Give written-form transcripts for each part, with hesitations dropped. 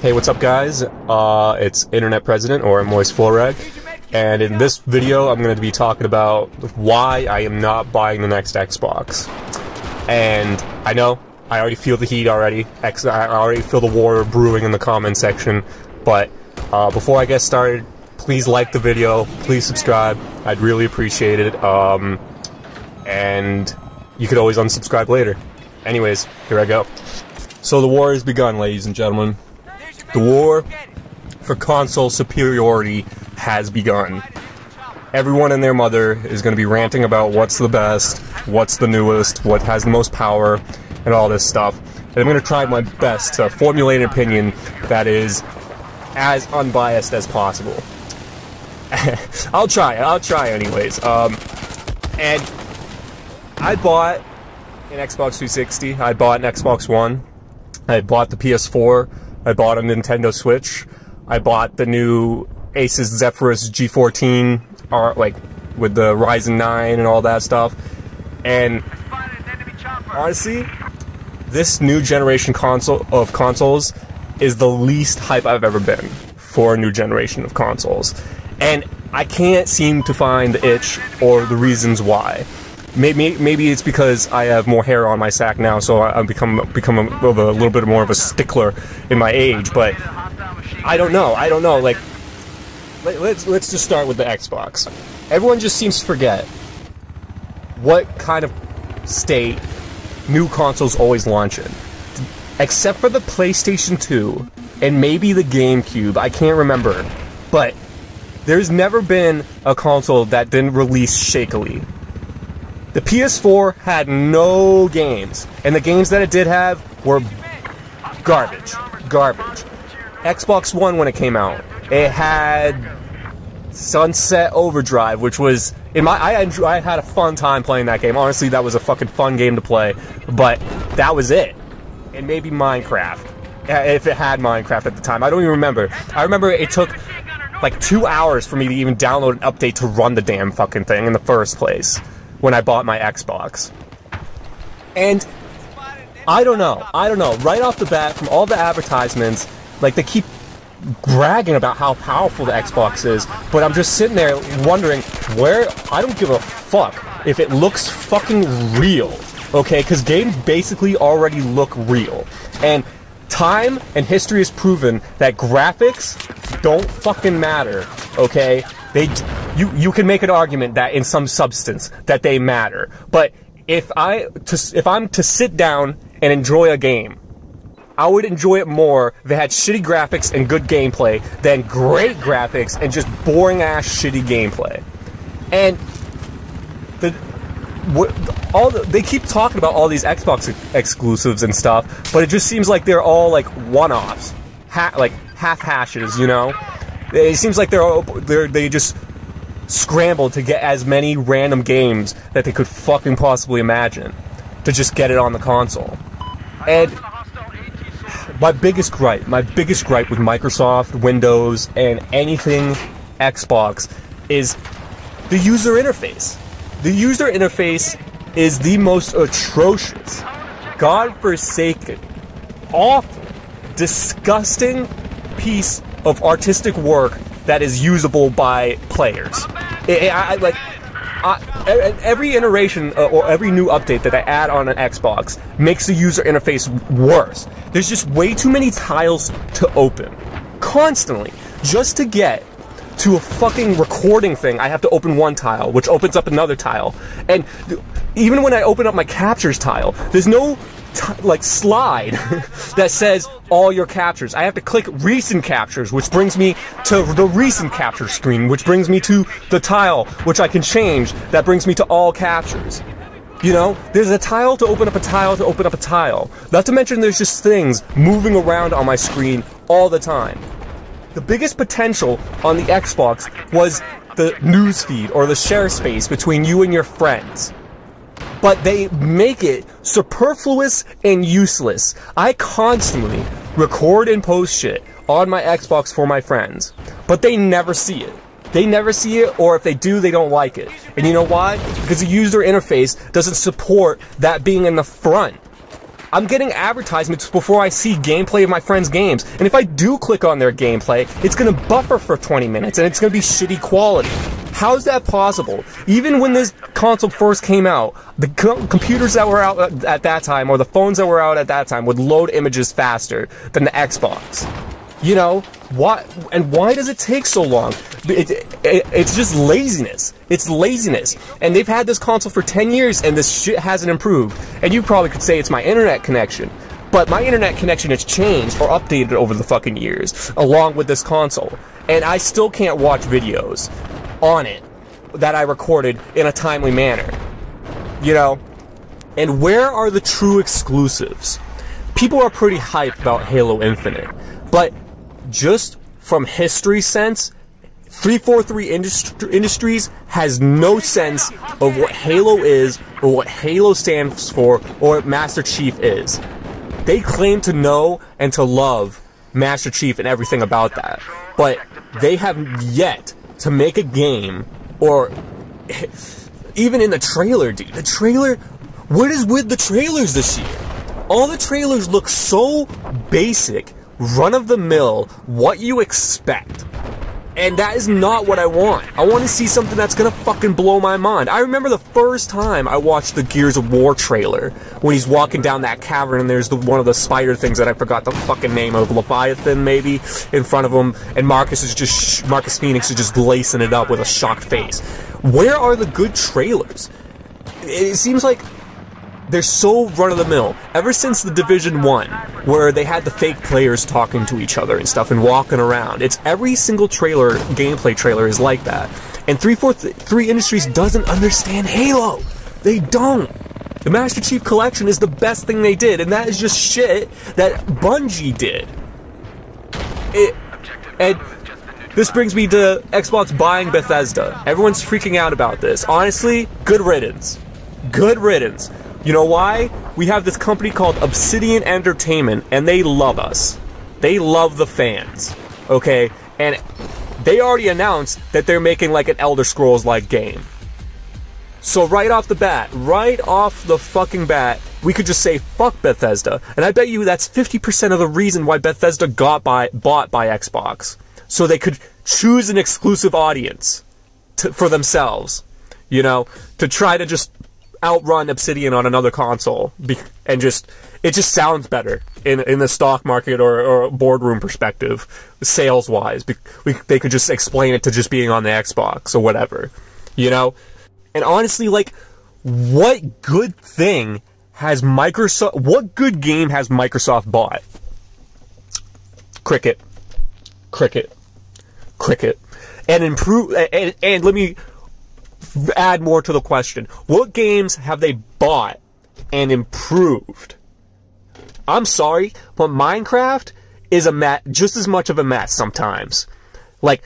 Hey, what's up guys? It's Internet President, or Moist Floreg, and in this video I'm going to be talking about why I am not buying the next Xbox. And I know, I already feel the heat already, I already feel the war brewing in the comment section, but before I get started, please like the video, please subscribe, I'd really appreciate it, and you could always unsubscribe later. Anyways, here I go. So the war has begun, ladies and gentlemen. The war for console superiority has begun. Everyone and their mother is going to be ranting about what's the best, what's the newest, what has the most power, and all this stuff. And I'm going to try my best to formulate an opinion that is as unbiased as possible. I'll try anyways. And I bought an Xbox 360, I bought an Xbox One, I bought the PS4, I bought a Nintendo Switch, I bought the new Asus Zephyrus G14, like with the Ryzen 9 and all that stuff. And honestly, this new generation of consoles is the least hype I've ever been for a new generation of consoles. And I can't seem to find the itch or the reasons why. Maybe it's because I have more hair on my sack now, so I've become a little bit more of a stickler in my age. But I don't know. Like, let's just start with the Xbox. Everyone just seems to forget what kind of state new consoles always launch in. Except for the PlayStation 2 and maybe the GameCube, I can't remember. But there's never been a console that didn't release shakily. The PS4 had no games, and the games that it did have were garbage. Xbox One, when it came out, it had Sunset Overdrive, which was, I had a fun time playing that game. Honestly, that was a fucking fun game to play, but that was it. And maybe Minecraft, if it had Minecraft at the time. I don't even remember. I remember it took like 2 hours for me to even download an update to run the damn fucking thing in the first place, when I bought my Xbox. And I don't know, right off the bat, from all the advertisements, like, they keep bragging about how powerful the Xbox is, but I'm just sitting there wondering I don't give a fuck if it looks fucking real, okay? Because games basically already look real. And time and history has proven that graphics don't fucking matter, okay? You can make an argument that in some substance that they matter, but if I'm to sit down and enjoy a game, I would enjoy it more if it had shitty graphics and good gameplay than great graphics and just boring ass shitty gameplay. And they keep talking about all these Xbox exclusives and stuff, but it just seems like they're all like one-offs, like half hashes, you know? It seems like they just scrambled to get as many random games that they could fucking possibly imagine to just get it on the console. And my biggest gripe with Microsoft, Windows, and anything Xbox is the user interface. The user interface is the most atrocious, godforsaken, awful, disgusting piece of artistic work that is usable by players. Every iteration or every new update that I add on an Xbox makes the user interface worse. There's just way too many tiles to open. Constantly. Just to get to a fucking recording thing, I have to open one tile, which opens up another tile. And even when I open up my captures tile, there's no like slide that says all your captures. I have to click recent captures, which brings me to the recent capture screen, which brings me to the tile, which I can change, that brings me to all captures. You know, there's a tile to open up a tile to open up a tile. Not to mention there's just things moving around on my screen all the time. The biggest potential on the Xbox was the newsfeed, or the share space between you and your friends. But they make it superfluous and useless. I constantly record and post shit on my Xbox for my friends, but they never see it. They never see it, or if they do, they don't like it. And you know why? Because the user interface doesn't support that being in the front. I'm getting advertisements before I see gameplay of my friends' games. And if I do click on their gameplay, it's gonna buffer for 20 minutes and it's gonna be shitty quality. How is that possible? Even when this console first came out, the computers that were out at that time, or the phones that were out at that time, would load images faster than the Xbox. You know, why does it take so long? It's just laziness. It's laziness. And they've had this console for 10 years and this shit hasn't improved. And you probably could say it's my internet connection. But my internet connection has changed or updated over the fucking years, along with this console. And I still can't watch videos on it that I recorded in a timely manner. You know? And where are the true exclusives? People are pretty hyped about Halo Infinite. But just from history sense, 343 Industries has no sense of what Halo is, or what Halo stands for, or what Master Chief is. They claim to know and to love Master Chief and everything about that, but they have yet to make a game, or even in the trailer, dude. The trailer, what is with the trailers this year? All the trailers look so basic, run-of-the-mill, what you expect. And that is not what I want. I want to see something that's gonna fucking blow my mind. I remember the first time I watched the Gears of War trailer, when he's walking down that cavern and there's one of the spider things that I forgot the fucking name of, Leviathan maybe, in front of him, and Marcus Phoenix is just lacing it up with a shocked face. Where are the good trailers? It seems like they're so run-of-the-mill. Ever since the Division 1, where they had the fake players talking to each other and stuff and walking around, it's every single trailer, gameplay trailer is like that. And 343 Industries doesn't understand Halo. They don't. The Master Chief Collection is the best thing they did, and that is just shit that Bungie did. And this brings me to Xbox buying Bethesda. Everyone's freaking out about this. Honestly, good riddance. Good riddance. You know why? We have this company called Obsidian Entertainment, and they love us. They love the fans. Okay? And they already announced that they're making like an Elder Scrolls-like game. So right off the fucking bat, we could just say, fuck Bethesda. And I bet you that's 50% of the reason why Bethesda got bought by Xbox. So they could choose an exclusive audience for themselves. You know? To try to just outrun Obsidian on another console, and it just sounds better in the stock market or boardroom perspective, sales wise. They could just explain it to just being on the Xbox or whatever, you know. And honestly, like, what good thing has Microsoft? What good game has Microsoft bought? Cricket, and improve. And let me add more to the question. What games have they bought and improved? I'm sorry, but Minecraft is a mess, just as much of a mess sometimes. Like,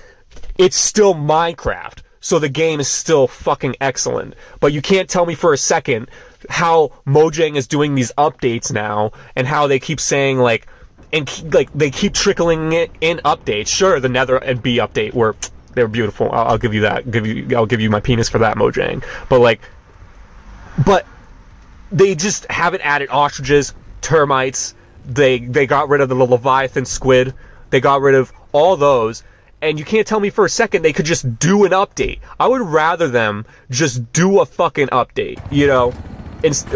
it's still Minecraft, so the game is still fucking excellent. But you can't tell me for a second how Mojang is doing these updates now, and how they keep saying, like, they keep trickling it in updates. Sure, the Nether and B update were... they were beautiful. I'll give you that. I'll give you my penis for that, Mojang. But they just haven't added ostriches, termites. They got rid of the Leviathan squid. They got rid of all those. And you can't tell me for a second they could just do an update. I would rather them just do a fucking update, you know,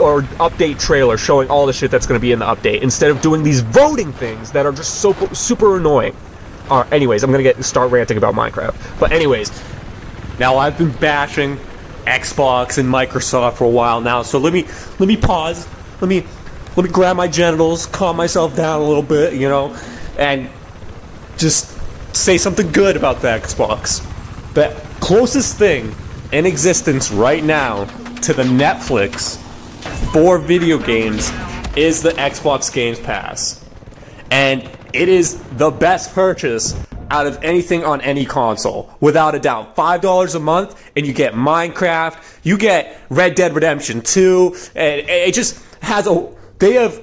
or update trailer showing all the shit that's going to be in the update, instead of doing these voting things that are just so super annoying. Anyways, I'm gonna start ranting about Minecraft. But anyways, now I've been bashing Xbox and Microsoft for a while now, so let me pause. Let me grab my genitals, calm myself down a little bit, you know, and just say something good about the Xbox. The closest thing in existence right now to the Netflix for video games is the Xbox Games Pass. And it is the best purchase out of anything on any console, without a doubt. $5 a month, and you get Minecraft, you get Red Dead Redemption 2, and it just has they have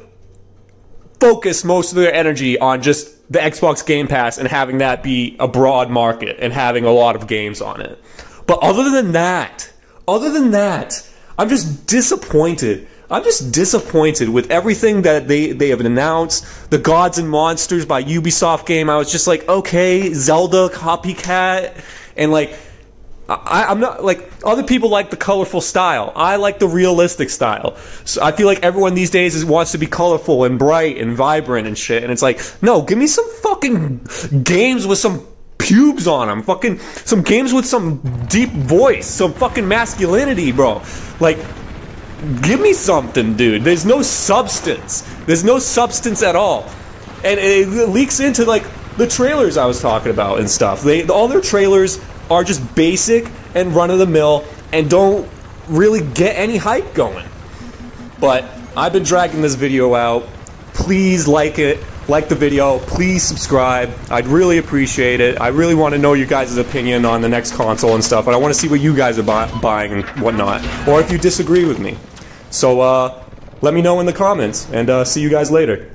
focused most of their energy on just the Xbox Game Pass and having that be a broad market and having a lot of games on it. But other than that, I'm just disappointed. I'm just disappointed with everything that they have announced. The Gods and Monsters by Ubisoft game, I was just like, okay, Zelda copycat, and like, I'm not, like, other people like the colorful style. I like the realistic style. So I feel like everyone these days wants to be colorful and bright and vibrant and shit, and it's like, no, give me some fucking games with some pubes on them. Fucking, some games with some deep voice, some fucking masculinity, bro. Like, give me something, dude. There's no substance. There's no substance at all. And it leaks into, like, the trailers I was talking about and stuff. All their trailers are just basic and run-of-the-mill and don't really get any hype going. But I've been dragging this video out. Please like it. Like the video. Please subscribe. I'd really appreciate it. I really want to know your guys' opinion on the next console and stuff. And I want to see what you guys are buying and whatnot. Or if you disagree with me. So, let me know in the comments. And see you guys later.